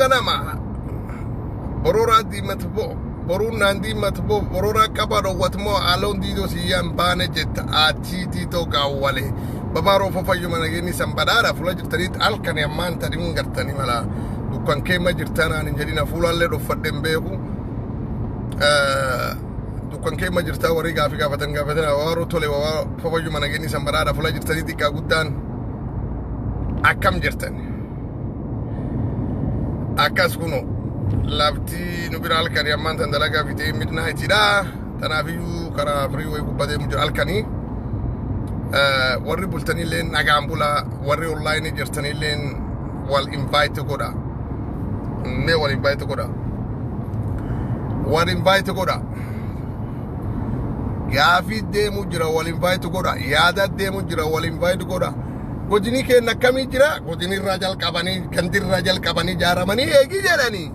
nama borora di matbo borun nandi matbo borora qaba do watmo alon dido siyan bane jetta ati to gawale babaro fafayu manageni sambadara fula jirtanit alkan yamman tadi ngartani mala dukan kema jirtana ni jedina fulalle do fadden beku dukan kema jirta wari gafi gafatana waro tole wa fafayu manageni sambadara fula jirtanit ka guddan akam jirtani akas kuno lafti nubiral kan yamman tan dalaga fite midnight da tanafiyu kara freeway kubade mujal alkani warri bultani len nagambula warri online jirtani len wal invite goda me wal invite goda gafi de mujra wal invite goda yada de mujra wal invite goda godini ke nakami jira godini rajal kabani kandir rajal kabani jaramani egi jarani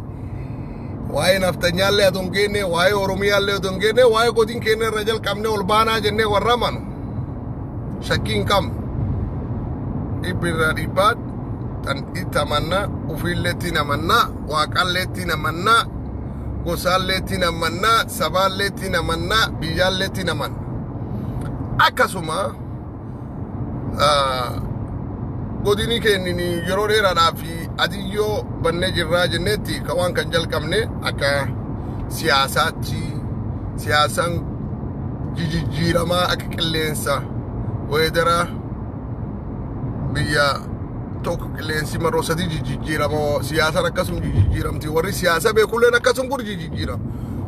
waye naftanyalle adongene waye oromiyalle adongene waye godin kene rajal kamne olbana jenne warraman shakin kam ibira ribat tan itamanna ufilletina manna waqalletina manna gosalletina manna saballetina manna biyalletina man akasuma godini kenini yorore radafi adiyo banne jirra jenneti kawan kan jalkamne aka siyasan jijijirama aka qilleensa wedara biya tok qilleensi maro sadi jijijirama siyasan akkasum jijijiramti warri siyasa be kullen akkasum gur jijijira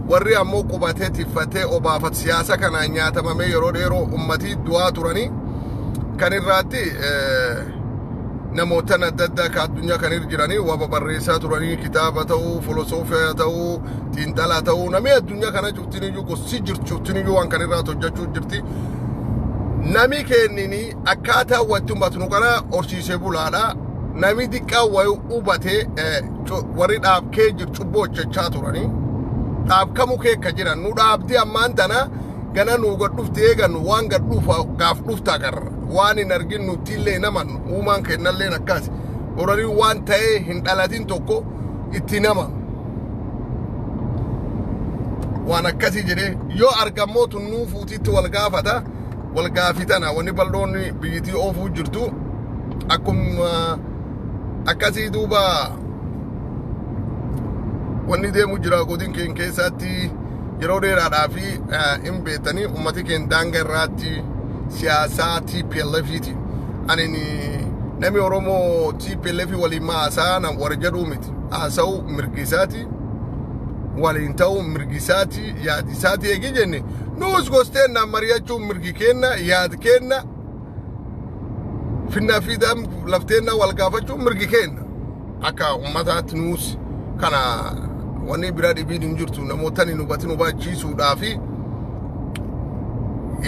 warri ammo qubate tifate obaafat siyasa kana nyaatamame yero ummati du'a turani kanirratti namootana dadda ka addunyaa kan jirani wa babarreessaa turanii kitaaba ta'uu filosoofiyaa ta'uu xiinxalaa ta'uu namni addunyaa kana cuftiniyyuu gosi jirchuftiniyyuu waan kan irraa hojjechuu jirti nami kennini akkaataa watti ummatnu kana horsiisee bulaadha nami diqqaa wayu ubate warri dhaabkee jiru cubboo hojjechaa turanii dhaabkamu keekka jiran nu dhaabdi ammaan tana gana nu gadhufti eegannu waan gadhuufa gaaf dhufta agarra waan hin arginu tillee naman uumaan kennalleen akkas orari waan ta'ee hin dhalatin tokko itti nama waan akkasi jedhe yoo argamootu nuu fuutitti wal gaafitana wanni bal'oonni biyyitii oofuu jirtu akkuma akkasii duuba wanni deemu jira godin keen keessatti yeroo dheeraadhaa fi hin beetanii ummati keen daanga irraatti siyaasaa TPLF-ti anini nami oromoo TPLF waliin maasaa nam warra jedhuu miti haasa'u mirgisaati waliin ta'u mirgisaati yaadisaati eegi jenne nuus gosteenna mari'achuu mirgi kenna yaad kenna finna fiidam lafteenna wal gaafachuu mirgi kenna akka ummataatti nuus kana wanni biraa dhibiin hin jirtu namootani nubati nu baachiisuudhaafi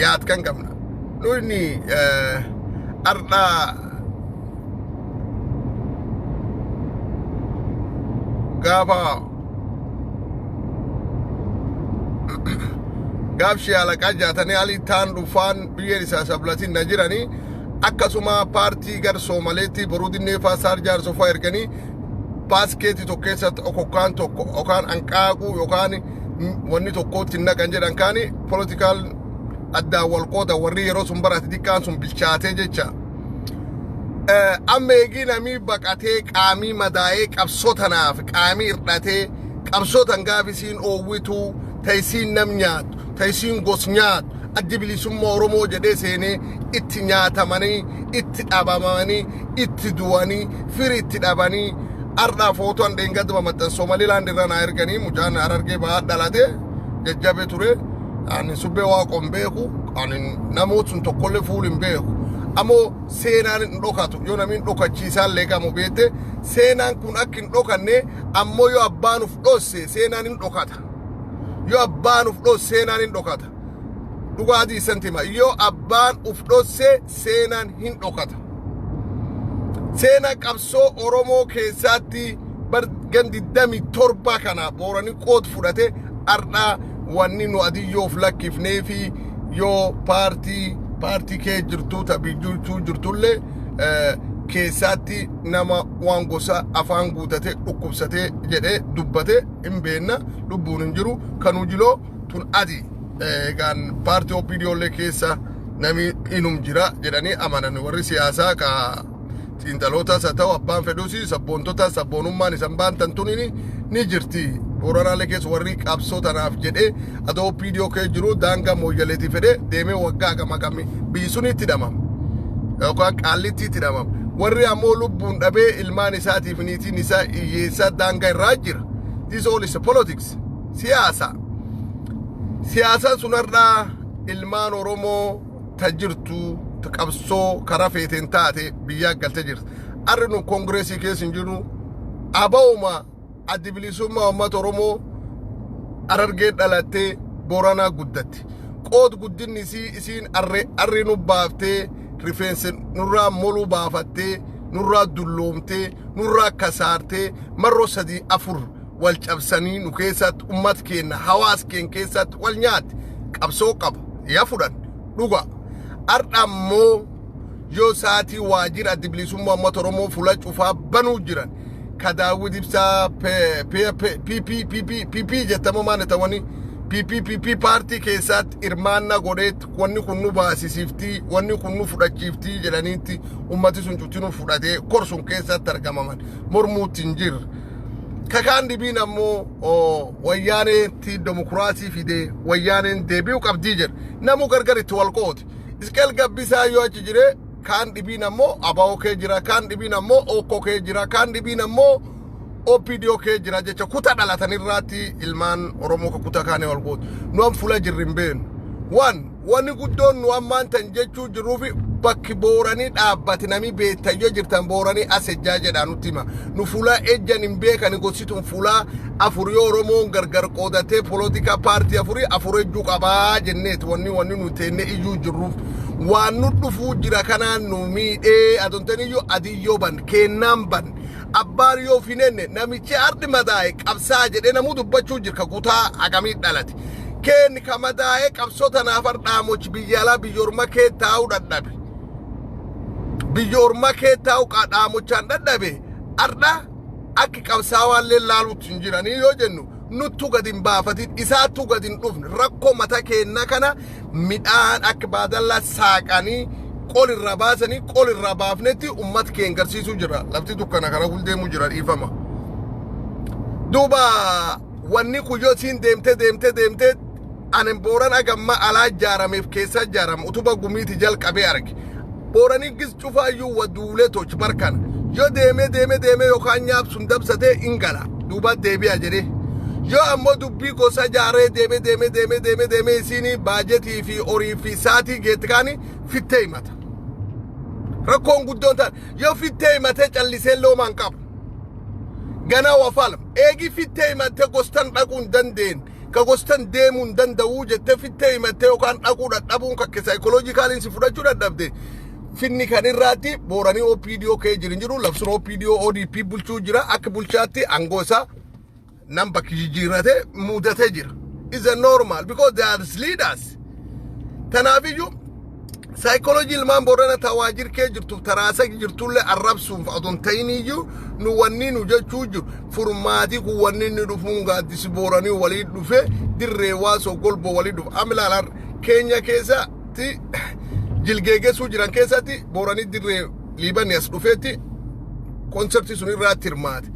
yaad kan qabna nuni arda gafa gafshi alaqa jaatani ali tan dufan biyer isa sablatin najirani akkasuma partii gar somaletti borudinne fasar jar sofa ergani basketi tokkeessatti okokkaan tokko okaan anqaaquu yookaan wanni tokkotti naqan jedhan kaani political adda walqooda warri yeroo sun barate diqqaan sun bilchaatee jecha amma eegi nami baqatee qaamii madaa'ee qabsotanaaf qaamii irdhatee qabsotan gaafisiin oowwituu taysiin nam nyaatu taysiin gos nyaatu addi bilisummaa oromoo jedhee seenee itti nyaatamanii itti dhabamanii itti du'anii firi itti dhabanii arda fotoan dengaduma matan Somaliland irra na erganii mujaan arargee baa dhalate jajjabe ture ani subbe waa qombeeku ani namootun tokkolle fuulin beeku amo seenaan dhokatu yoo namin dhokachiisaan leegamu beete seenaan kun akkin dhokanne ammo yoo abbaan uf dhosse seenaan hin dhokata yoo abbaan uf dhosse seenaan hin dhokata dhugaadii sentima yoo abbaan uf dhosse seenaan hin dhokata sena qabsoo oromoo keessatti gandi dami torba kana boorani qoot fudhate arda wanni nu adiyyoof lakkifneefi yoo partii kee jirtu tabiyyuu jirtulle keessatti nama waan gosa afaan guutate dhukkubsate jedhee dubbate hin beekna lubbuun hin jiru kan ujiloo tun adi gaan paartii opiniyoollee keessa nami inum jira jedhanii amanan warri siyaasaa ka xiinxalootaas haa ta'u abbaan fedhuusi sabboontotaas sabboonummaan isan baantan tunini ni jirti Boranaalee keessa warri qabsoo tanaaf jedhee adoo opiniyoo kee jiru daangaa mooyyaleetii fedhee deemee waggaa gama biyyi sunitti hidhamama yookaan qaallitti hidhamama warri ammoo lubbuun dhabee ilmaan isaatiif niitiin isaa hiyyeessaa daangaa irraa jira. This all is politics. Siyaasa sunarraa ilmaan Oromoo tajirtu qabsoo karaa feeteen taate biyyaa galtee jirti. Arri nu kongireesii keessa hin jiru abaa'uma addi bilisummaa uummata Oromoo Harargee dhalattee Booranaa guddatti. Qood guddinni isiin arri nu baaftee rifeensi nurraa moluu baafattee nurraa dulloomtee nurraa kasaartee marroo sadii afur wal cabsanii nu keessatti ummat keenya hawaas keenya keessatti wal nyaatti qabsoo qaba yaa fudhan dhuga ardhammoo yoo saatii waajjira addi bilisummaa uummata Oromoo fuula cufaa banuu jiran ka Daawit Ibsaa PP jettama maane ta'anii PP partii keessatti irmaanna godheet wanni kun nu baasisiftii wanni kun nu fudhachiiftii jedhaniitti ummati sun cutti nu fudhatee korsun keessatti argamaman mormuutti hin jirre kakaan dhibiin ammoo wayyaaneetti demokiraasii fidee wayyaaneen deebi'uu qabdii jedhe namu gargar itti wal qooti Isqeel Gabbisaa yoo achi jire kaan dhibiin ammoo abaa'oo kee jira kaan dhibiin ammoo okkoo kee jira kaan dhibiin ammoo opiniyoo kee jira jecha kuta dhalatanirraatti ilmaan Oromoo ka kuta kaane wal gootu nu am fula jirrin beenu wanni guddoon nu ammaan tan jechuu jirruufi bakki Booranii dhaabbati nami beettayyoo jirtan Booranii asejjaa jedhaa nutti hima nu fula ejjan hin beekani gorsituun fula afurii Oromoon gargar qoodatee polotika paartii afur ejjuu qabaa jenneeti wanni nu teenne iyyuu jirruuf waan nu dhufuu jira kanaan nu miidhee adontaniyyoo adiyyoo ban kennaan ban abbaan yoo finenne namichi ardi madaa'e qabsaa jedhee namuu dubbachuu jira ka kutaa hagamii dhalate kenni ka madaa'e qabsoo tanaaf ardhaamochi biyyaalaa biyyoorma kee taa'uu dadhabe biyyoorma kee taa'uu qaadhaamochaan dadhabe ardha akki qabsaa waallee laaluutti hin jiranii yoo jennu nuttu gad hin baafatin isaattu gad hin dhufne rakkoo mata keenna kana midhaan akka baadallaa saaqanii qol irra baasanii qol irra baafnetti ummat keen garsiisuu jira lafti dukkana kana huldeemu jira dhiifama duuba wanni kuyyoo siin deemte anen Booran agamma alaa jaarameef keessa jaaram utuba gumiiti jalqabee arge Booranii gis cufaayyuu waduulee tochi barkana yoo deeme yookaan nyaabsun dabsatee ingala duuba deebi'a jedhee yoo ammoo dubbii gosa jaaree deeme isiini baajetii fi horii fi saatii geettikaani fittee himata rakkoon guddoon ta'an yoo fittee himatee callisee loomaan qabu ganaa wafaalam eegi fittee himatee gostan dhaquu hin dandeen ka gostan deemuu hin danda'uu jettee fittee himatee yookaan dhaquu dadhabuun kakke saayikoloojikaaliin si fudhachuu dadhabde finni kan irraatti Booranii opiniyoo kee jiru labsuun opiniyoo ODP bulchuu jira akka bulchaatti aangoo isaa nam bakki jijjiirratee mudatee jira is a normal because they are leaders tanaafiyyuu saayikoloojii ilmaan Boorana tawaajir kee jirtuuf taraasa jirtullee arrabsuuf adon ta'iniyyuu nu wanni nu jechuu jiru furmaatii kun wanni inni dhufuun gaaddisi Booranii walii dhufe dirree waasoo golboo walii dhufe amilaalaan keenya keessatti jilgeegessuu jiran keessatti Booranii dirree Liibanii as dhufeetti konsertii sun irraatti hirmaate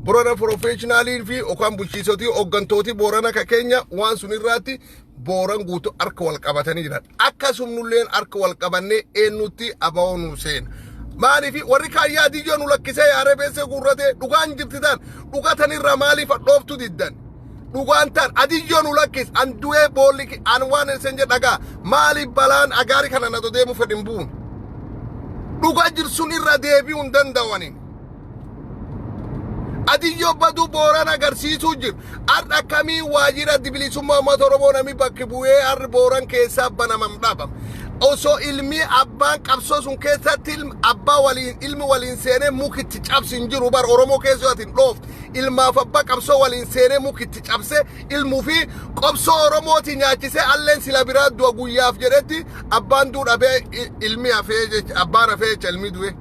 Boorana professionaalii fi okaan bulchiisotii hoggantootii Boorana ka keenya waan sun irraatti Booran guutuu harka wal qabatanii jiran akkasumnulleen harka wal qabannee eenyutti abaa'oo nu seena maaliif warri kaayyaa diyyoo nu lakkisee yaaree beessee gurratee dhugaan jirtitan dhugatanirra maaliif dhooftu diddan dhugaan tan adiyyoo nu lakkis an du'ee boolli an waan isen jedhagaa maaliif balaan agaari kana na deemu fedhin buun dhugaa jirsun irra deebi'uu hin danda'aniin adiyyo badu Booran agarsiisuu jiru arra kamii waajjira addi bilisummaa uummata Oromoo nami bakki bu'ee arri Booran keessaa banamam dhabam osoo ilmi abbaan qabsoo sun keessatti abbaa waliin ilmi waliin seenee mukitti cabsin jiru bar Oromoo keessoo atin dhooft ilmaaf abbaa qabsoo waliin seenee mukitti cabse ilmuu fi qabsoo Oromooti nyaachisee alleen sila biraa du'a guyyaaf jedhetti abbaan duudhabee ilmi hafee jecha abbaan hafee jecha ilmi du'e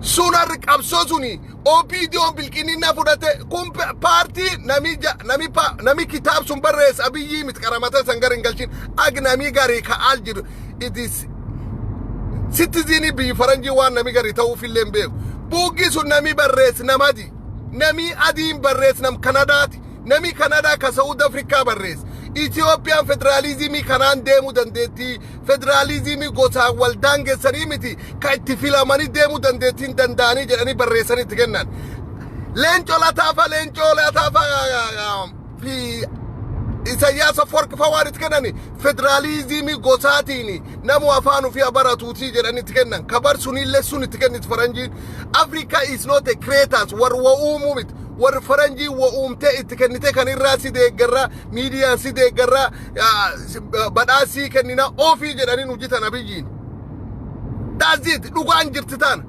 Sunar qabsosuni OPDO bilkinina fudate kun partii nami kitab sun barrees abiyyi mit qaramata sangarin galchin agnami gari ka aljir. It is citizen bi faranji wan nami gari tawu fillen be bugi sun nami barrees namadi nami adin barrees nam Kanadaati nami Kanada ka South Africa barrees Ethiopian federalism kanan demu dandetti federalism gosa wal dange sarimiti ka ittifilamani demu dandetti dandani jedani barreesani tigennan lencho la tafa fi isayasa fork fawarit kenani federalism gosatini namu afanu fi abaratuti jedani tigennan kabar sunille suni tigenit faranji Africa is not a creators war wa umumit war faranji wa umte itikennite kan irasi de garra media si de garra badasi kenina ofi jedani nujita nabiyyin that's it dugan jirtitan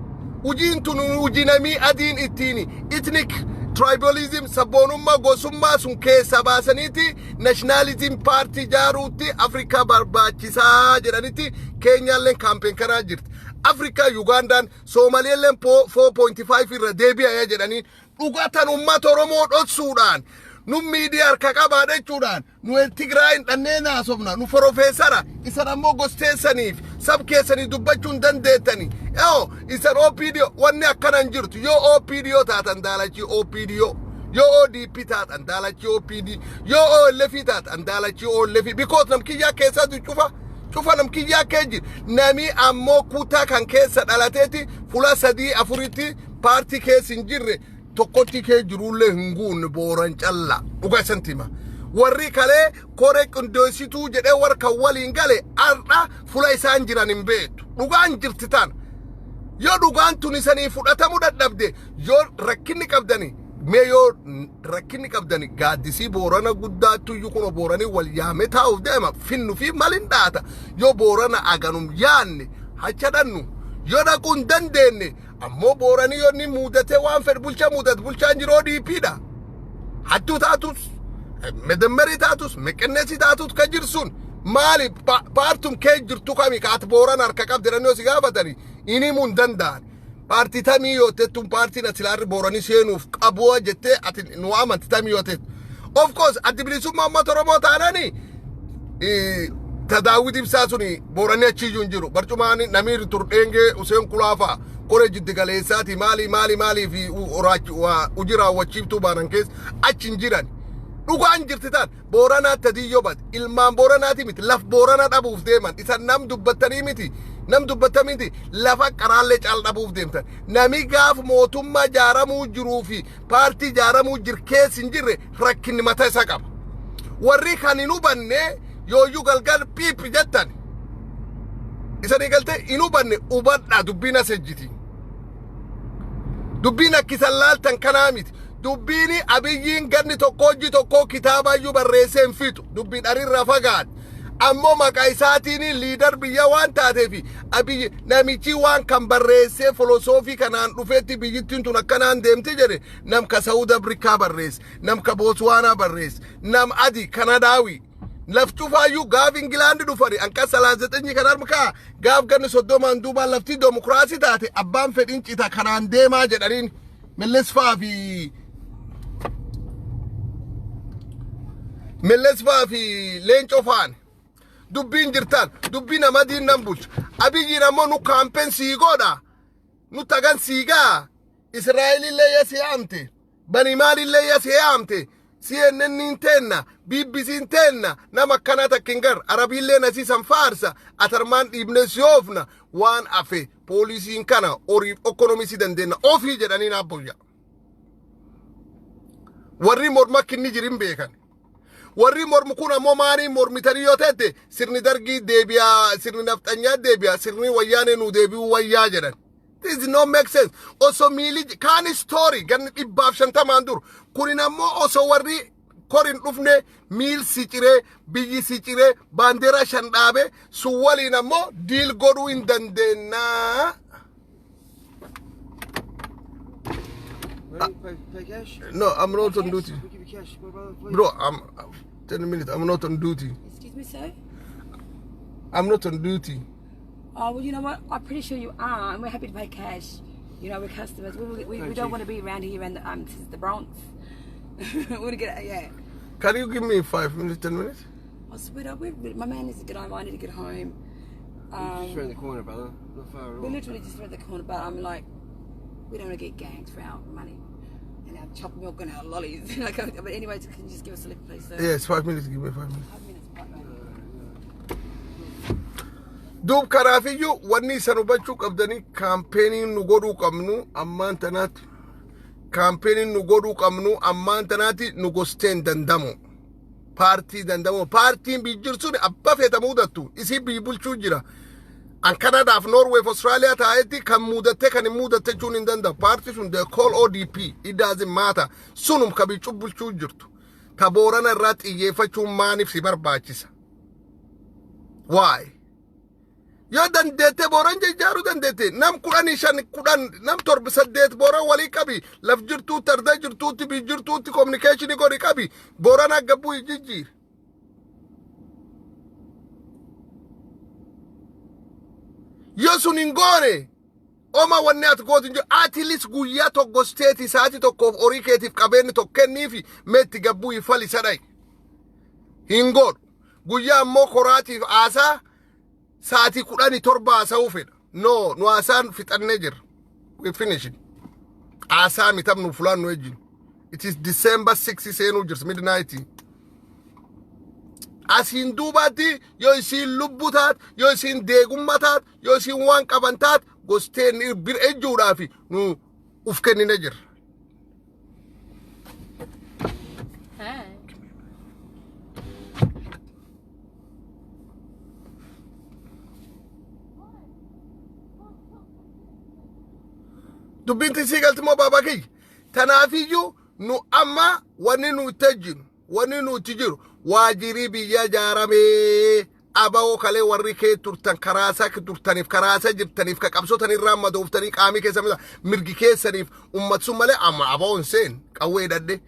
ujin tunu ujinami adin itini ethnic tribalism sabonumma gosumma sun keyssa basaniti nationalism party jaruti Africa barbachisa jedhaniti Kenya len campaign kana jirti Africa Ugandan Somalia len 4.5 irra debiya jedhani dhugatan ummat Oromoo dhotsuudhaan nu media ka qaba jechuudhaan nu Tigraay dhanneena somna nu professora isan ammoo gosteessaniif sab keessanii dubbachuun dandeettani isan OPDO wanni akkanan jirtu yo OPDO taatan daalachi OPDO yo ODP taatan daalachi OPD yo OLF taatan daalachi OLF because nam kiyya keessatu cufa nam kiyya keejir nami ammoo kutaa kan keessa dhalateeti fula sadii afuritti partii keessin jirre tokkotti kee jirulle hunguun booran calla dhuga santima warri kale kore qindoositu jedhe warka waliin gale arda fula isaan jiran hin beetu dhugaan jirtitan yo dhugaan tunisanii fudhatamu dadhabde yo rakkinni qabdani me yo rakkinni qabdani gaaddisii boorana guddaattu yukuno boorani wal yaame taa'uuf deema finnu fi malin dhaata yo boorana aganum yaanne hachadannu yo dhaquun dandeenne ammoo boorani yonni mudate waan fed bulchaan jiroo dhiiphiidha hattuu taatus medammari taatus meqennesi taatus ka jirsun maali paartum kee jirtu kami kaat booran harka qabdirannoo si gaafatani ini mun danda'an paartii tamii yootettuun paartiin asilaarri booranii seenuuf qaboo jettee ati nu amanti tamii yootet of course addi bilisummaa uummata Oromoo taanani tadaawwit ibsaa suni booranii achiiyyuu hin jiru barcumaani namiir turdheengee Useen Kulaafa kore jiddi galeessaati maali fi ujira wachiiftuu baanan keessa achin jiran dhugaan jirtitan boorana tadiyyo bad ilmaan booranaati miti laf boorana dhabuuf deeman isan nam dubbattanii miti lafa qaraalle caal dhabuuf deemtan nami gaaf mootummaa jaaramuu jiruu fi paartii jaaramuu jirkeessin jirre rakkinni mata isa qaba warri kan hin hubanne yooyyuu galgal piippi jettan isanii galte hin hubanne hubadhaa dubbiin as ejjiti dubbiin akkisan laaltan kanaa miti dubbiini abiyyiin ganni tokko kitaabayyuu barreesseen fixu dubbiin arirra fagaat ammoo maqaa isaatiin liidar biyya waan taateefi abiyyi namichi waan kan barreessee filosoofii kanaan dhufeetti biyyittiin tun akkanaan deemti jedhe nam ka Saawud Afrikaa barreesse nam ka Botswaanaa barreesse nam adi Kanadaawi laftu fayu gaaf Ingilandi dhufari anka 39 kan armka gaaf ganni 30 duuba lafti demokrasi taate abbaan fedhin cita kanaan deemaa jedhaniin Melles faafi leenco faan dubbiin jirtan dubbiin amadiin nan bulch abiyyiin ammoo nu campaign siigoodha nu tagan siigaa Israa'elillee yasiyaamte bani maalillee yasiyaamte CNN nintenna BBC tenna nama kanata kingar arabiille nasisan farsa atarman ibne siofna waan afe polisiin kana ori economisi dandenna ofi jedhani na boya warri morma kinni jirin beekan warri mormu kuna momani mormitari yotete sirni dargi debiya sirni naftanya debiya sirni wayane nu debiu wayya jedhan this no make sense also mili kan story gan ibaf shanta mandur kunina mo also warri korin dhufne mil sicire biyyi sicire bandera shandaabe suwalina mo deal godu indandena pay cash? No, I'm not on duty. We give you cash. Bro, I'm 10 minutes. I'm not on duty. Excuse me, sir? I'm not on duty. Oh, well, you know what? I'm pretty sure you are, and we're happy to pay cash. You know, we're customers. We don't want to be around here and this is the Bronx. We want to get yeah. Can you give me 5 minutes, 10 minutes? I swear, my man needs to get home. I need to get home. Just around the corner, brother. Not far at all. We're literally just around the corner, but I'm like, we don't want to get ganked for our money and our chopped milk and our lollies. Like, but anyway, can you just give us a lift, please, sir? Yes, 5 minutes. Give me 5 minutes. 5 minutes, quite right. Dub karaafiyyu wanni san hubachuu qabdanii kaampeenii nu godhuu qabnu ammaan tanaatti kaampeenii nu godhuu qabnu ammaan tanaatti nu gosteen dandamu paartii dandamu paartiin bijjirsuun abba feeta muudattu isii bulchuu jira an Canadaaf Norway Australia taa'etti kan muudatte kan hin muudatte jechuun hin danda'u paartii sun the call ODP it doesn't matter sunum ka biccuu bulchuu jirtu ta boorana irraa xiyyeeffachuun maaniif si barbaachisa why yo dandete boran jaaru dandete nam kudani shan kudan nam torb saddet boran wali qabi laf jirtu tarda jirtu ti bi jirtu ti communication ko qabi boran agabu jijjir yo sunin gore oma wanne at godin jo atilis guyya to gosteti saati to ko oriketif qabeni to kennifi metti gabu ifali sadai hingor guyya mo koratif asa saati kudani torba asau fedha no nu asan fitanne jir we finish it asa mitam nu fulan nu ejin it is December 6 senu jirs midnight asin dubati yo isin lubbutat yo isin degummatat yo isin wan qabantat gosten bir ejudafi nu ufkenine jir dubinti sigaltimo babaki tanafiyu nu amma wani nu tajin wani nu tijiru wajiri biya jarame abawo kale warri ke turtan karasa ke turtanif karasa jirtanif ka qabsotanir ramado uftani qami ke samida mirgi ke sanif ummatsu male amma abawon sen qawe dadde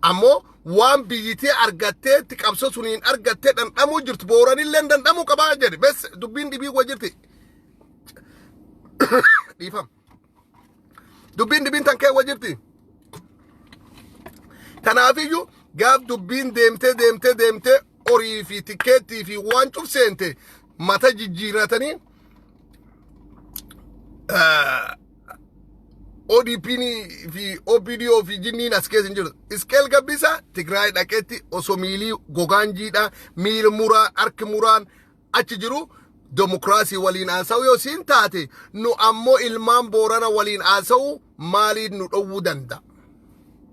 ammo wan biyiti argatte ti qabso sunin argatte dan damu jirt borani len dan damu qaba jeri bes dubin dibi wajirti difam dubin tan ke wajirti tanafiyu gab dubin demte ori fi tiketi fi wanchuf sente mata jijjiratani ODP ni fi OPDO fi jinni naskes injir iskel gabisa Tigray daketi osomili goganjida mil mura ark muran achi jiru demokrasi walin asaw yo sintate nu ammo ilman borana walin asaw mali nu dowu danda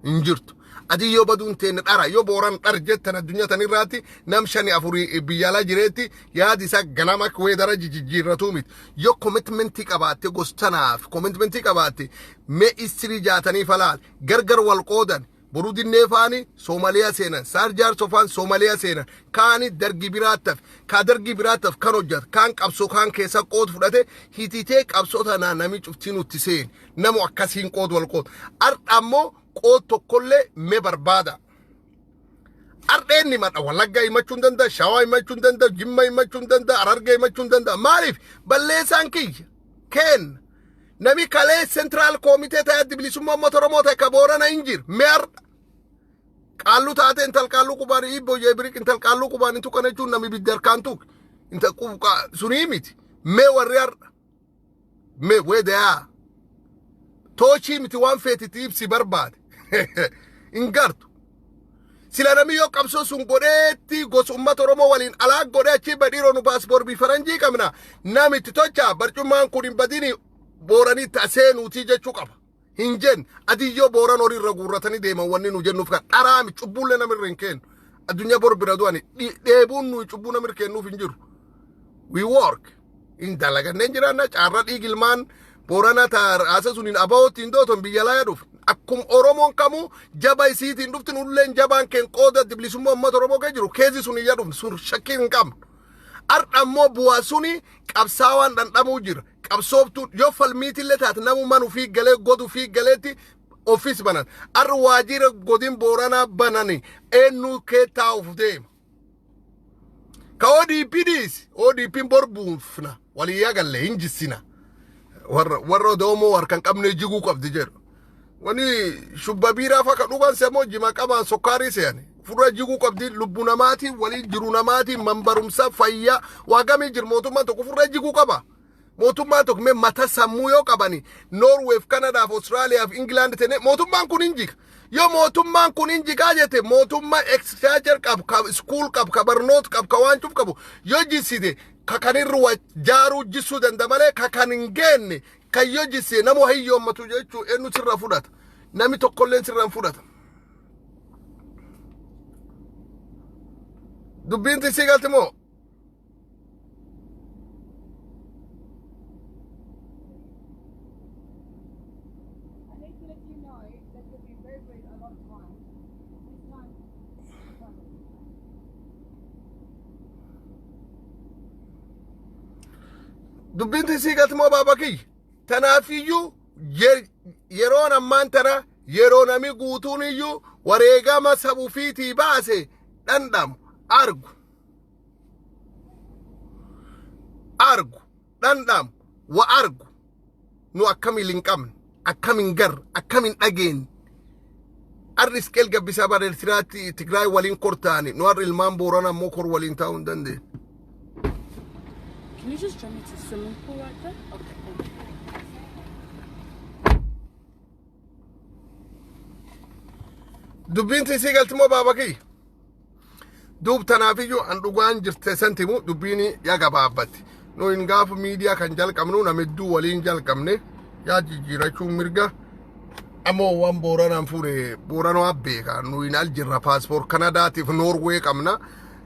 injirtu adi yo badun ten dara yo boran darjetan dunya tanirati namshani afuri biyala jireti yaadi sa ganamak we daraji jijiratumit yo commitment qabate gostanaf commitment qabate me istri jatani falal gargar wal qodan burudi nefani Somalia senan sarjar sofan Somalia senan kani dargi birataf kanojat kan qabso kan kesa qod fudate hitite qabso tana nami cuftinu tisen namu akasin qod wal qod ardammo qod tokkolle me barbada ardeni mata walaga imachun danda shawa imachun danda jimma imachun danda ararga imachun danda marif balle sanki ken nami kale central committee ta dibilisumma motoromota kaborana injir mer qalu taate intal qalu qubani ibo yebrik intal qalu qubani tu kanchu nami bidar kantu inta quqa sunimit me warriar me weda tochi miti wan fetitif si barbad ingartu sila nami yo qabso sun godeti gos ummat oromo walin ala godechi badiro nu passport bi faranji kamna nami titocha barcuman kudin badini borani tasenu tije chukaba hinjen adiyo boran ori raguratani dema wanni nu jennu fa arami chubulle na mirrenken adunya bor biraduani debun nu chubuna mirken nu finjur we work in dalaga nenjira na charra digilman borana tar asasunin about indoton biyala yaduf akum oromon kamu jabay siti induftin ullen jaban ken qoda diblisummo ummat oromo gejiru kezi suni yaduf sur shakin kam ardammo buwasuni qabsawan dan damu jir qabsobtu yo falmiti letat namu manu fi gale godu fi galeti office banan ar wajira godin borana banani enu ke taufde ka ODP dis ODP borbunfna wali yagalle injisina warra doomoo harkan qabne jiguu qabdi jedhu wani shubba biiraa fakka dhugan semoo jima qaban sokkaarii seeyani fura jiguu qabdi lubbu namaati waliin jiru namaati manbarumsa fayyaa waagami jir mootummaan tokko fura jiguu qaba mootummaan tokko mee mata sammuu yoo qabani Norway Canada Australia England tene mootummaan kun injika yo mootummaan kun injikaa jette mootummaa exchanger qab school qab kabarnoot qab kawaanchuuf qabu yo jiside kakanirru jaaru jisu dandamale kakaningenne kayo jisse namu hayyommatu jechu enu sirra fudata nami tokkolleen sirra fudata dubbinti sigaltimo dubbinti sigaltimo babaki tanafiyu yeroon ammaan tana yeroo nami guutuun iyyuu wareegama sabuufiitii baase dhandhamu argu dhandhamu wa argu nu akkamii linqabne akkamin gar akkamin dhageen arris qel gabbisa bareertiraatti Tigraay waliin kortaani nu har ilmaan Boorana ammoo kor waliin taa'uu hin dandeenye. Can you just jump into the swimming pool right there? Okay. Dubbinti sigaltimo babaki dub tanafiyu an dhugaan jirte sentimu dubbini ya gabaabatti no in gaafu media kan jalqabnu nameddu waliin jalqabne ya jijjiirachuu mirga ammoo waan Booranaan fure Booranoo abbeeka nu in aljirra passport Canadaatiif Norway qabna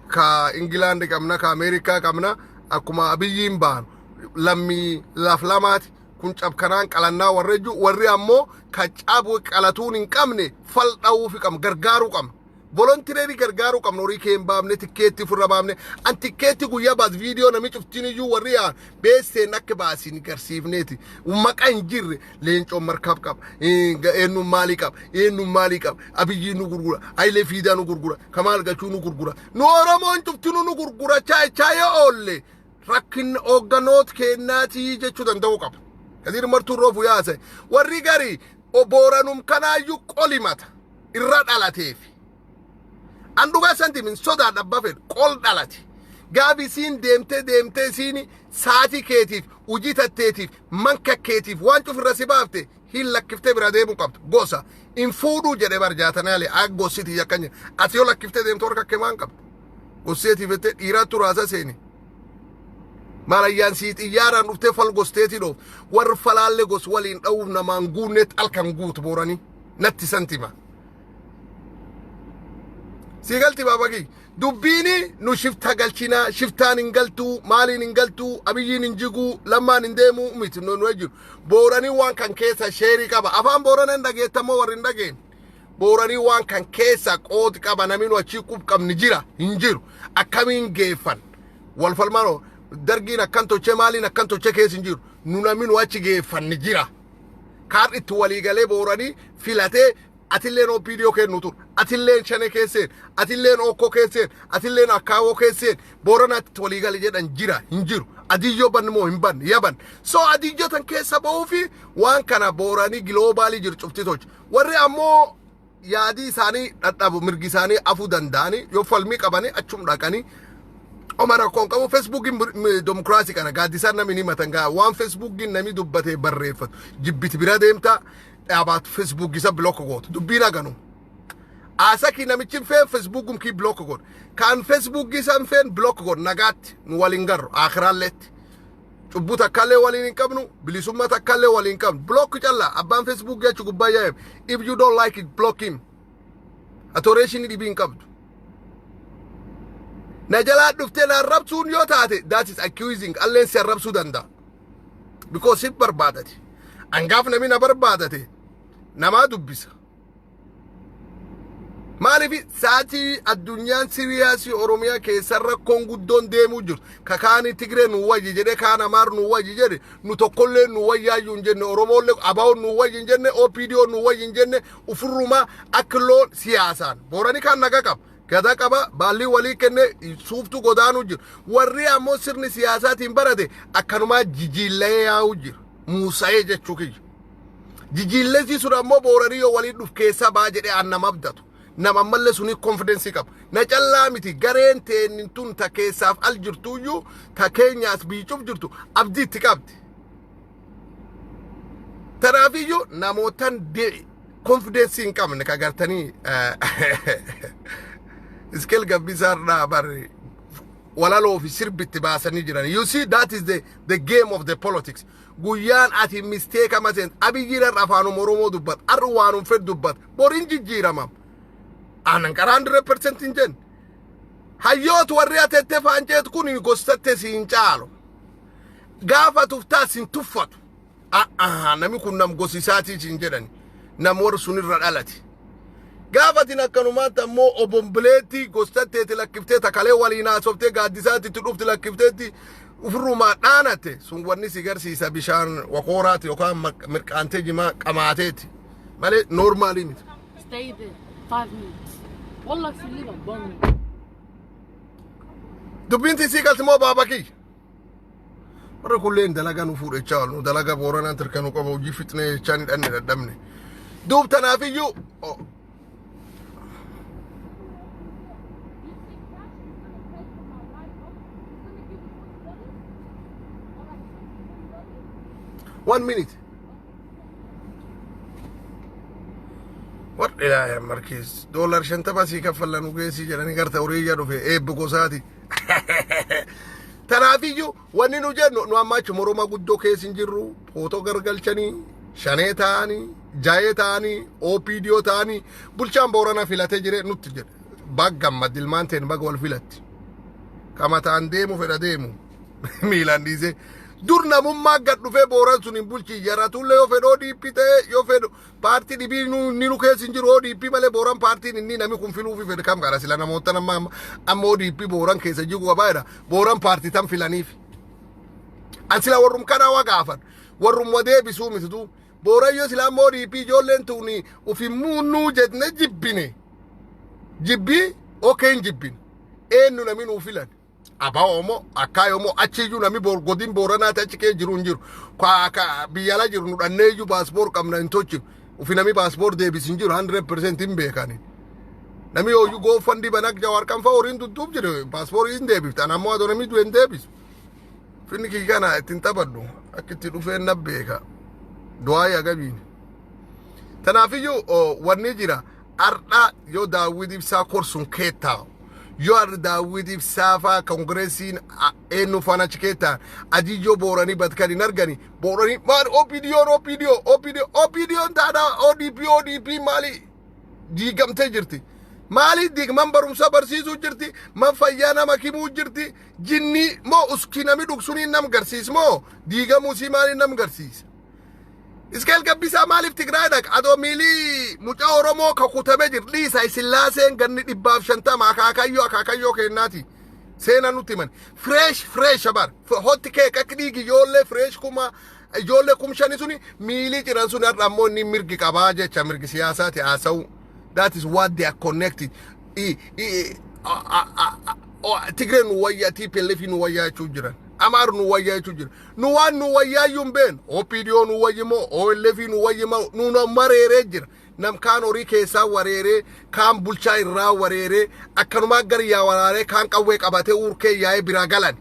ka England qabna ka America qabna akkuma abiyyiin baan lammi laflamaati kun cabkanaan qalannaa warri ammoo ka cabu qalatuun hin qabne fal dhawuuf qam gargaaru qam volunteeri gargaaru qam norii keen baamne tikkeetti furra baamne an tikkeetti guyyaa baas viidiyoo nami cuftiin iyyuu warri yaa beesseen akka baasiin garsiifneeti maqaan jirre leencoo markab qab eenyu maalii qab abiyyiin nu gurgura ayilee fiidaa nu gurgura kamaal gachuu nu gurgura nu Oromoon cuftiin nu gurgura chaaya oolle rakkin ogganoot kennaati jechuu danda'u qaba kadir martuu roofu yaase warri gari Booranum kanaayyuu qolimata irra dhalateefi an dhugaa santimin sodaa dhabba fedhu qol dhalate gaafi siin deemtee siin saati keetiif hujii tatteetiif manka keetiif waan cufirra si baafte hin lakkiftee bira deemuu qabdu gosa in fuudhuu jedhe barjaatanaalee akka gossiti yakkanya ati yoo lakkiftee deemtu harka kemaan qabdu gosseetiif jettee dhiiraattu raasa seeni malayyaan sii xiyyaaraan dhuftee fal gosteeti dhoof warri falaalle gos waliin dha'uuf namaan guunneet alkan guutu Booranii natti santima sigalti babaki dubbini nu shifta galchina shiftaan hin galtuu maaliin hin galtuu abiyyiin hin jiguu lammaan hin deemuu miti nu jiru Booranii waan kan keessa sheerii qaba afaan Booranaan dhageettamoo warri hin dhageen Booranii waan kan keessa qooti qaba namni nu achii qub qabni jira hin jiru akkamiin geeffan wal falmanoo dargiin akkan tochee maaliin akkan tochee keessa hin jiru nu namni nu achi geeffanni jira kaar itti waliigalee Booranii filatee atilleen opidiyoo kennu tur atilleen shane keesseen atilleen okko keesseen atilleen akkaawoo keesseen Booranaatti waliigalee jedhan jira hin jiru adiyyoo banmoo hin ban yaban so adiyyoo tan keessa ba'uufi waan kana Booranii giloobaalii jiru cufti tochi warri ammoo yaadii isaanii dhadhabu mirgi isaanii afuu danda'anii yoo falmii qabanii achum dhaqanii Omara kon qabu Facebookin demokrasi kana gaadisaan namni matanga waan Facebookin nami dubbate barreeffatu jibbiti bira deemta about Facebook isa block goot dubbina ganu asaki namichin fe Facebookum ki block goot kan Facebook isan fen block goot nagaatti nu walingarro akhirallet cubbuta kalle walin qabnu bilisummata kalle walin qabnu block jalla abban Facebook ya chugubaya if you don't like it block him atoration di bin qabdu najala dufte na rabsun yo taate that is accusing allen se rabsu danda because it barbadati angaf na mina barbadati nama dubbisa maalifi saati addunyaan siriyaasi oromiyaa keessa rakkoon guddoon deemuu jiru kakaani Tigree nu wayyi jedhe kaana maar nu wayyi jedhe nu tokkollee nu wayyaayyuu hin jenne oromoolle abaa'oon nu wayyi hin jenne OPDO nu wayyi hin jenne ufurrumaa akkiloon siyaasaan Booranii kan naga qaba gada qaba baalli walii kenne suuftu godaanuu jiru warri ammoo sirni siyaasaatiin barate akkanumaa jijiillee yaa'uu jiru muusa'ee jechuu kiyya jijjiillesii sun ammoo booranii yoo waliin dhuf keessa baa jedhee annama abdatu nama ammallee suni confidence qaba na callaa miti gareen teennin tun ta keessaaf al jirtuyyuu ta keenyaas biicuuf jirtu abdii itti qabdi tanaafiyyuu namootan confidence hin qabne ka gartanii iskel gabbisaarraa barri walaloo fi sirbitti baasanii jiran you see that is the game of the politics guyyaan ati mistake amasen abiyyiran afaanuma oromoo dubbat arru waanum fed dubbat borin jijjiiramam anan qara 100% hin jen hayyoot warri atette faanceet kun gostatte siin caalo gaafa tuftaa siin tuffatu nami kun nam gosisaatii siin jedhani nam war sunirra dhalati gaafatin akkanumaatti ammoo obombileetti gostatteeti lakkiftee takalee waliinaa softee gaaddisaatti itti dhufti lakkifteetti ufirrumaa dhaanatte sun wanni si garsiisa bishaan waqooraati yookaan mirqaantee jimaa qamaateeti malee noormaalii miti. Stay there 5 minutes. Wallah if you leave a bomb. Dubbiinti sii galti moo baaba kiyya warra kulleen dalagaa nu fuudhechaa oolu dalagaa booranaan tirkanuu qaba hojii fixnee jechaa ni dhanne dadhabne duub tanaafiyyuu one minute. What ilaha markis dollar shanta basi kafalanu gesi jalani garta uriya do fe bugosati tanafiyu wani nu jenno nu amachu moroma guddo kesin jirru photo gargalchani shanetani jayetani opidio tani bulchan borana filate jire nutti jire baggam madilmanten bag wal filatti kama taandemu feda demu milan dize durna mumma gaddu fe boran sunin bulchi yaratulle yo fedo dipite yo fedo parti di binu nilu kesin jiro dipi male boran parti ni nami kun filu fi fed kam gara sila namota namma ammo dipi boran kesa jigu bayra boran parti tam filanif ansila warum kana wagafan warum wade bisu mitudu boran yo sila mo dipi jollen tuni ufi munu jedne jibbine jibbi okay jibbin enu nami nu filan aba omo akayo mo achiju nami bor godin borana ta cike jirun jiru kwa ka biyala jiru nu danneju passport kamna intochi ufi nami passport de bisin jiru 100% imbe kani nami yo you go fandi banak jawar kam fa orin dudub jiru passport in de bif tanamo ado nami du ende bis fini ki kana tintabaddu akiti du fe nabeka doa ya gabi tanafiyu wanni jira arda yo Daawid ibsa korsun keta yo arda Daawid safa kongresin enu fana chiketa ajijo borani batkari nargani borani mar opidio dada ODP mali digamte jirti mali dig mambarum sabar sisu jirti mafayana makimu jirti jinni mo uskina mi duksuni nam garsis mo digamu si mali nam garsis iskel gabbisa malif tigraadak ado mili muca oromo ka kutame jirdi sai sillasen ganni dibbaaf shantama akakayyo kennati sena nutiman fresh abar hot cake akdigi yolle fresh kuma yolle kumshani suni mili jiran suni arrammo ni mirgi qabaje cha mirgi siyasati asau that is what they are connected tigren waya TPLF nu waya chujiran amar nu waya chujir nu wan nu waya yumben opidio nu wayimo OLF nu wayimo nu no marere jir nam kan ori kessa warere kan bulcha irra warere akkanuma gar ya warare kan qawwe qabate urke yae biragalan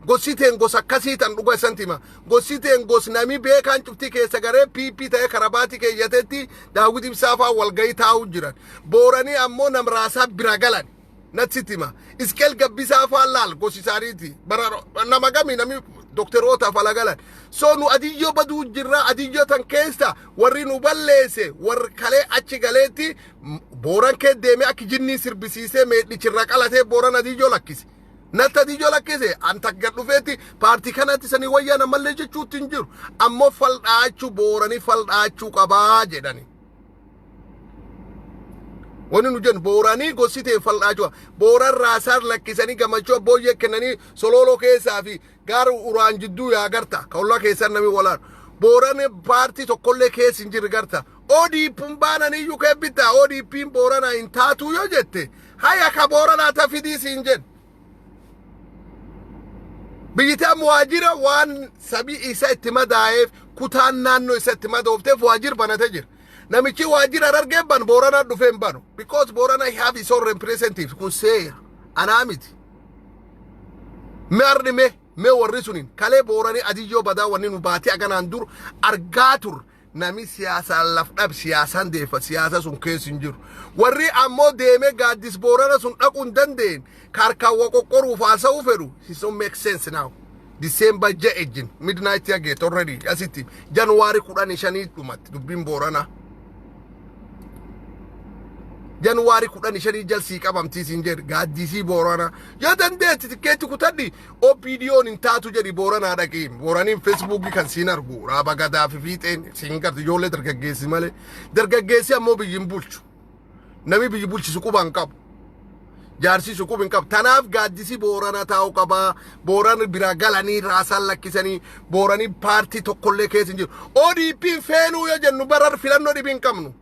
gositen gosakasitan dugo santima gositen gosnami be kan cufti kessa gare PP ta karabati ke yatetti Daawid ibsafa walgayta ujiran borani ammo nam rasa biragalan natsitima iskel gabbisa falal gosisariti bararo namagami nami doktorota falagalan so nu adiyo badu jirra adiyo tan kessa warinu ballese war kale achi galeti boran ke deme ak jinni sirbisise me dicirra qalate boran adiyo lakkisi nata adiyo lakkise antak gaddu feti parti kanati sani wayana malle jechuutin jiru ammo faldaachu borani faldaachu qaba jedani woni nu jen borani gosite faldaacho boran rasar lakkisani gamacho boye kenani sololo kessa fi gar uran jiddu ya garta kawla kessa nami wala borane parti to kolle kessin jir garta ODP pumbana ni yuke bita ODP borana intatu yo jette haya ka borana ta fidi sinjen biyyitaan waajjira waan sabii isa itti madaa'eef kutaan naannoo isa itti madoofteef waajjir banatee jira. Namichi waajjira argee ban Boorana dhufee hin banu. Because Boorana have his own representative kun seera anaa miti. Me warri sunin kalee Booranii adiyyoo badaa wanni nu baatee aganaan dur argaa tur nami siyaasaan lafdhab siyaasaan deefa siyaasa sun keessa hin jiru. Warri ammoo deemee gaaddis Boorana sun dhaquu hin dandeenye kaarkaawwa qoqqoruuf haasa'uu fedhu. It don't make sense now. December ja'ejjin midnight yagee already asitti January 15 dhumatti dubbiin Boorana. January 15 jalsii qabamtii siin jedhe gaaddisii Boorana yoo dandeetti tikkeetti kutadhi OPDO'n hin taatu jedhi Booranaa dhaqiin Booraniin Facebookii kan siin argu raaba gadaa fi fiixeen siin garti ijoollee dargaggeessi malee dargaggeessi ammoo biyyin bulchu nami biyyi bulchisu quban qabu jaarsisu qubin qabu tanaaf gaaddisii Booranaa taa'uu qaba Booran bira galanii raasaan lakkisanii Booranii paartii tokkollee keessa hin jiru ODP'n feenuu yoo jennu barar filannoo dhibiin qabnu.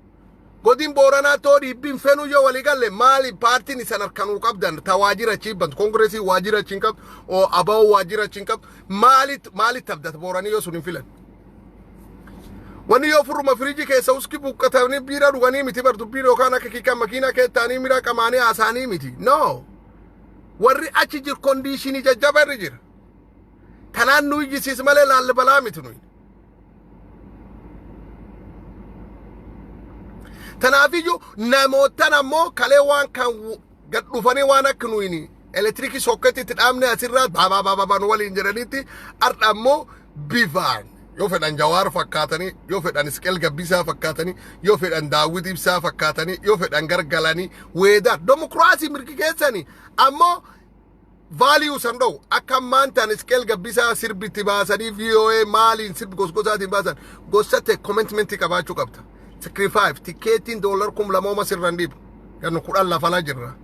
Godin Boorana tori bin fenu yo waligalle mali parti ni sanar kanu qabdan tawajira chiban kongresi wajira chinkap o abaw wajira chinkap mali tabdat Boorani yo sunin filan wani yo furuma friji ke sauski bukkatani bira dugani miti bar dubiro kana kika makina ke tani mira kamane asani miti no warri achi jir condition jajjabar jir tanan nuyi sis male lal bala mitunu Tanafiyu namoota ammoo kalee waan kan gad dhufanii waan akka nuyi elektirikii sookketti dhaabne asirraa baabaa nu waliin jedhanitti har'a ammoo bifaan yoo fedhan Jawaar fakkaatanii yoo fedhan Isqeel Gabbisaa fakkaatanii yoo fedhan Daawit Ibsaa fakkaatanii yoo fedhan gargalanii weedaan demokiraasii mirgi keessanii ammoo value sandoo akka maantaan Isqeel Gabbisaa sirbitti baasanii VOA maaliin sirbi gosgosaatiin baasan gosate commitment qabaachuu qabda. Sacrifice ticketing $2,000 sirrandib kan kudhan lafala jirra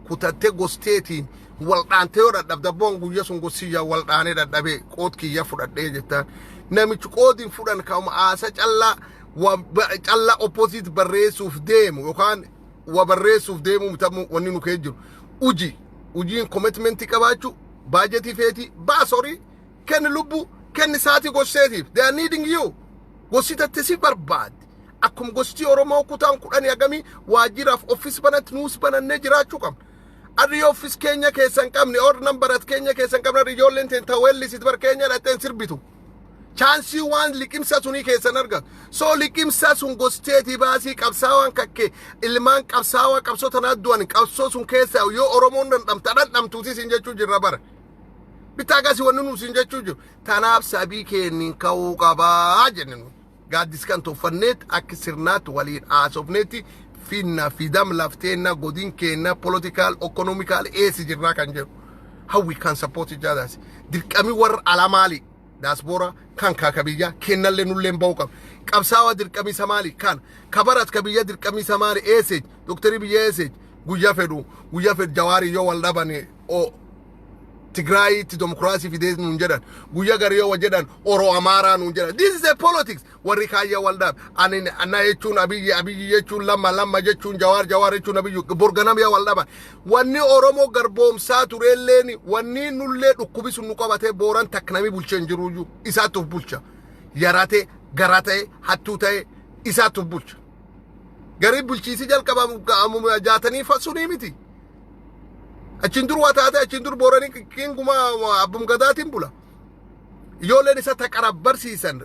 kutatte gosteetiin waldhaante yoo dadhabdaboon guyya sun gossiya waldhaane dadhabe qoot kiyya fudhadhee jettaan namichi qoodin fudhan kauma aasa calla opposite barreessuuf deemu yookaan wa barreessuuf deemu mutamu wanni nu kee jiru ujiin commitment qabaachuu budgetii feeti baasori kenni lubbu kenni saati gosseetiif they are needing you gossitatte si barbaad Akum gosti Oromoo kutaan kudhanii agami waajjiraaf office banat nuus banannee jiraachuu qabna. Adii office keenya keessan qabne or nambarat keenya keessan qabna ijoolleen teen tawellisit bar keenya dhateen sirbitu. Chaansii waan liqimsa sunii keessan argatu. So liqimsa sun gosteetii baasii qabsaawaan kakke ilmaan qabsaawaa qabsoo tanaa du'an qabsoo sun keessa yoo Oromoon dhandhamtuutii siin jechuu jirra bara. Bitaa gasi wanni nuus siin jechuu jiru. Tanaaf sabii kenniin ka'uu qabaa jenninu. Gaaddis kan toffanneet akka sirnaatti waliin haasofneetti finna fidam lafteenna godin keenna political economical eesi jirraa kan jedhu how we can support each other dirqami warra alamaali diaspora kan kaakabiyya kennallee nulleen ba'uu qaba qabsaawa dirqami samaali kan kabarat kabiyya dirqami samaali eesej doktari biyya eesej guyyaa fedhu Jawaari yoo wal dhabane o Tigray ti democracy fides nun jedhan guyya gariyo wajedan oro amara nun jedhan this is a politics warri kayya waldab anna yechun abiyyi yechun lamma jechun Jawaar yechun abiyyu borganam ya waldaba wanni Oromo garboomsaa turelleeni wanni nulle dhukkubisu nu qabate Booran taknami bulchen jiruju isaatu bulcha yarate garate hattu ta'e isaatu bulcha gari bulchiisi jalqaba jaatanii fasuni miti Achindur wataate achindur Booranii kinguma abbum gadaatiin bula ijoolleen isa taqarabbarsiisan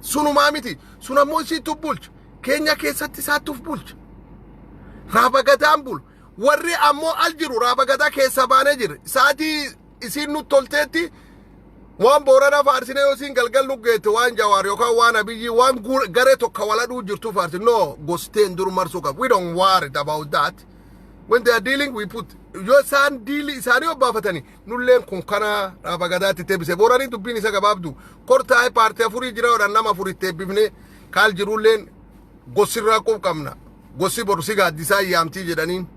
sunumaa miti sun ammoo isiitu bulcha keenya keessatti isaatuuf bulcha raaba gadaan bul warri ammoo al jiru raaba gadaa keessa baanee jira isaatii isiin nu tolteetti waan Boorana faarsine yoo isiin galgal nu geette waan Jawaar yookaan waan Abiyyi waan garee tokko waladhuu jirtu faarsi no gosteen dur marsuu qab we don't worry about that when they are dealing we put yo san deal isani obafatani nullen kun kana rabagadati tebise Booranii dubbin isa gababdu kortaay partii afuri jira odan nama afuri tebifne kal jirullen gosirra qof qabna gosi borsi gaaddisa yaamti jedhanin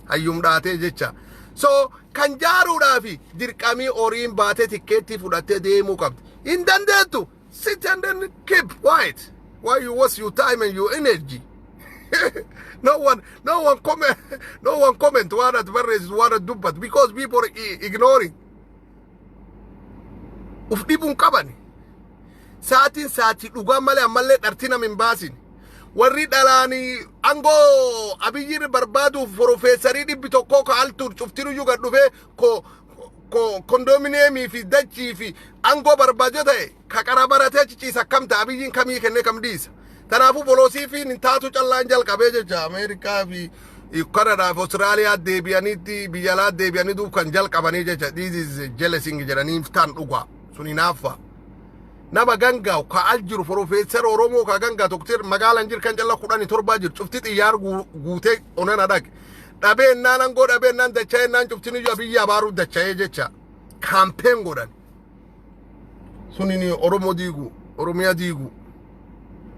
hayyum dhaate jecha so kan jaaruudhaafi dirqamii oriin baate tikkeetti fudhatte deemuu qabdi in dandeettu sit and then keep quiet why you waste your time and your energy no one comment what at is what at do but because people are ignoring uf dhibun qabani saati dhugaa malee ammallee dhartina min baasin warri dhalaanii angoo abiyyir barbaadu profeesarii dhibbi tokko ka altuur cuftiru yuga dhufe ko kondominiyeemii fi dachii fi angoo barbaadyo ta'e ka qara baratee ciciisa kamta abiyyiin kamii kenne kam dhiisa tanaafu bolosii fi nintaatu callaan jalqabee jecha Ameerikaa fi Canada fi Austraaliyaa deebi'aniitti biyyalaa deebi'anii duuf kan jalqabanii jecha this is jealousing jedhaniif tan dhugaa sun hinaafa nama gangaa ka aljiru profeesar Oromoo ka gangaa tokkir magaalaan jir kan jalla 17 jir cufti xiyyaar guutee onana dhaq dhabeennan angoo dhabeennan dacha'eennan cuftini yu abiyya baaru dacha'ee jecha campaign godhan sunini Oromoo diigu Oromiyaa diigu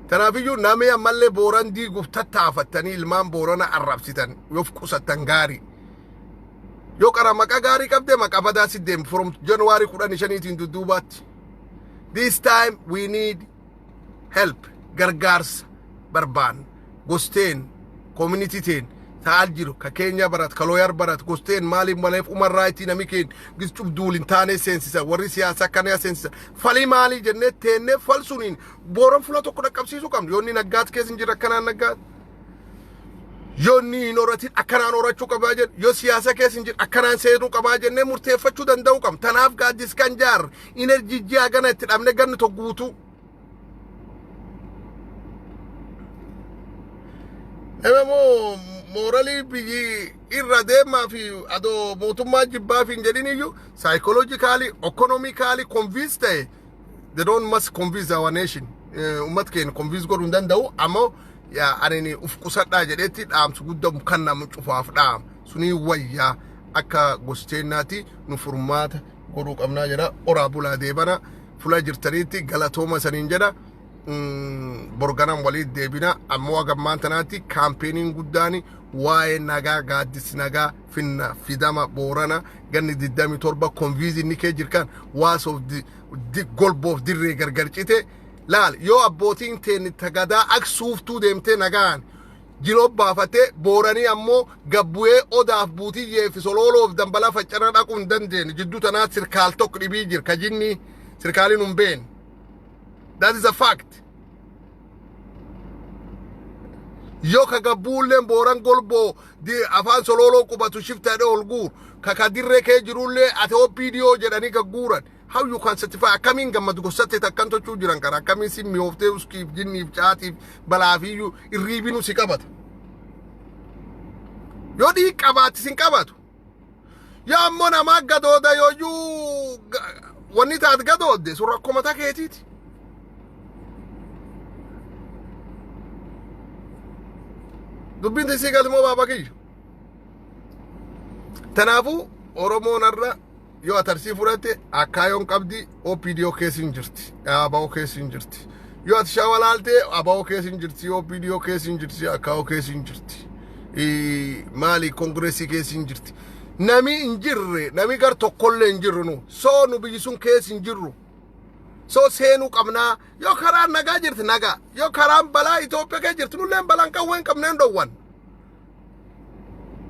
tanaafiyyuu namee ammallee booran diiguuf tattaafattanii ilmaan boorana arrabsitan yoof qusattan gaarii yoo qara maqaa gaarii qabde maqaa badaa siddeem from January 15tiin dudduubaatti this time we need help gargaarsa barbaan gosteen community teen taal jiru ka Kenya barat ka lawyer barat gosteen maaliif maleef human rights namikeen giscuf duulin taane seensisa warri siyaasa kana seensisa fali maali jenne teenne falsunin booran fula tokko dhaqqabsiisu qabdu yoonni naggaat keessin jira kanaan naggaat yoonni noratin akkanaan orachuu qabaa jedhu yoo siyaasa keessin jira akkanaan seenuu qabaa jenne murteeffachuu danda'u qabna tanaaf gaaddis kan jaar energy ji'a gana itti dhabne ganni tokko guutuu emmoo morally biyyi irra deemaa fi adoo mootummaa jibbaa fi jedhiniyyuu psychologically economically convinced ta'e they don't must convince our nation ummat keenya convince godhuu danda'u ammoo yaa anini uf qusadhaa jedhetti dhaamsu guddamu kan nama cufaaf dhaam sunii wayyaa akka gosteennaati nu furmaata godhuu qabnaa jedha oraa bulaa deebana fula jirtaniitti galatooma saniin jedha borganan waliit deebina ammoo agammaan tanaatti kaampeenin guddaani waa'ee nagaa gaaddis nagaa finna fidama boorana ganni 27 convince inni kee jirkan waas of the golboof dirree gargarcite laal yoo abbootiin teen tagadaa aksuuftuu deemtee nagaan jiroo baafate booranii ammoo gabbu'ee odaaf buutiyyee fi sololoof dambala faccana dhaquu hin dandeenye jidduu tanaa sirkaal tokko dhibii jir ka jinni sirkaaliin hin beekne that is a fact yo ka gabbuulleen booran golboo di afaan sololoo qubatu shiftaadhe olguur ka dirree kee jiruullee ate OPDO jedhanii gagguuran how you can certify akamin gammadu gosatte takkan tochuu jiran kara akamin simmi oftee uskiif jinniif caatiif balaafiyyuu irriibinu si qabata yoo dhii qabaatti sin qabatu yoo ammoo namaa gadooda yooyyuu wanni taat gadoodde sun rakkoo mataa keetiiti dubbiin tisii galmoo baaba kiyya tanaafuu Oromoon irra yoo atarsii fudhatte akkaayoon qabdi OPDO keessin jirti ABO keessin jirti yoo ati shawalaaltee ABO keessin jirti OPDO keessin jirti akkaayoo keessin jirti maali kongireesii keessin jirti nami hin jirre nami gar tokkollee hin jirru nu soo nu biyyi sun keessin jirru soo seenuu qabnaa yoo karaan nagaa jirti nagaa yoo karaan balaa Itoophiyaa kee jirti nulleen balaan qawween qabneen dhowwan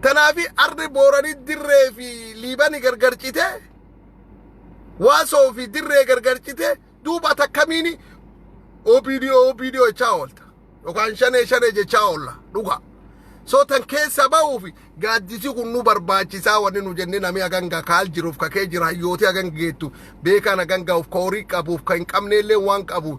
tanaafi arri booranii dirree fi liibani gargarcite waasoo fi dirree gargarcite duuba takkamiini OPDO jechaa oolta yookaan shanee jechaa oolla dhuga soo tan keessa ba'uu fi gaaddisi kun nu barbaachisaa wanni nu jenne nami aganga kaal jiruuf ka kee jira hayyooti aganga geettu beekaan agangaaf ka horii qabuuf ka hin qabneellee waan qabuun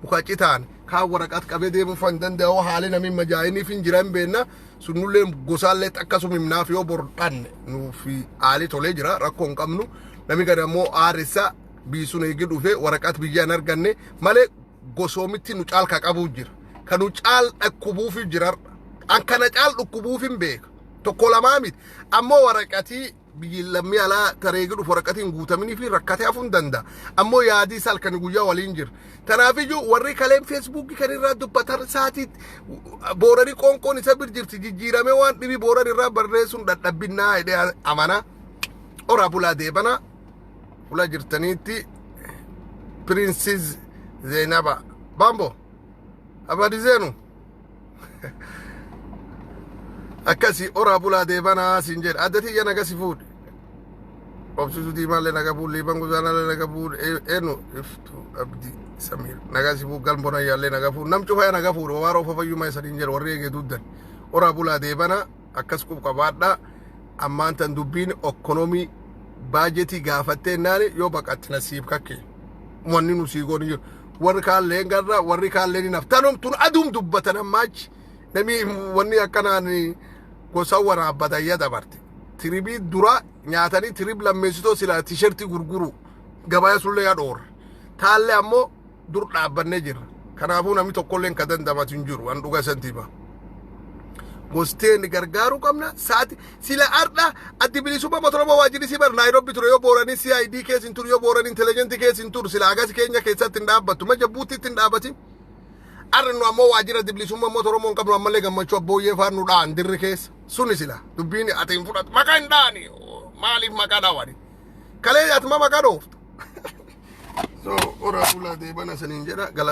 muka citaan kaan waraqat qabee deemuuf hin danda'u haali nami majaa'iniif hin jiran beenna sunnullee gosaallee akkasuma himnaaf yoo bordhanne nuufi haali tolee jira rakkoo hin qabnu nami gad ammoo aaressa biisuun eegi dhufe waraqat biyyaan arganne malee gosoomitti nu caal ka qabuu jira ka nu caal dhukkubuuf jira an kana caal dhukkubuuf hin beeka tokko lamaa miti ammoo waraqatii biyyi lammii alaa tareegi dhufu waraqatiin guutamanii fi rakkatee hafuun danda'a ammoo yaadii salkani guyyaa waliin jira tanaafiyyuu warri kaleen feesbuukii kan irraa dubbatan saatii booranii qoonqoon isa bir jirti jijjiirame waan dhibi booran irraa barreessuun dadhabbinnaa hidhee amana oraa bulaa deebana fula jirtaniitti Princess Zainaba Bambo abadi zeenu akkasi oraa bulaa deebana siin jedha addati yana gasi fuudhe obsisu di malle naga pur liban guzana le naga pur eno iftu abdi samir naga sibu galmbona yalle naga pur nam chufa naga pur waro fa fayu mai sadin jer warrege duddan ora bula de bana akkas ku qabadda amma tan dubbin economy budgeti gafatte nani yo bakat nasib kakke monni nusigo ni war ka le garra war ka le ni naftanum tun adum dubbatan mach nami wonni akana ni ko sawara badaya dabarti tribi dura nyaatani trib lammeesito sila t-shirti gurguru gabaya sulle ya dor taalle ammo dur dhaabbanne jira kanaafu nami tokkolleen ka dandamatin jiru an dhuga santiba gosteen gargaaru qabna saati sila arda addi bilisuma motoroba waajiri sibar Nairobi ture yo borani CID keesin tur yo borani intelligent keesin tur sila agas Kenya keessatti dhaabbatu majabuutitti dhaabati arno ammo waajira addi bilisuma motoroba qabnu ammalle gammachu abboyye faarnu dhaan dirri keessa suni sila dubbini atin fudat makan daani malif makada wari kale atma makado so ora pula de bana sanin jera galat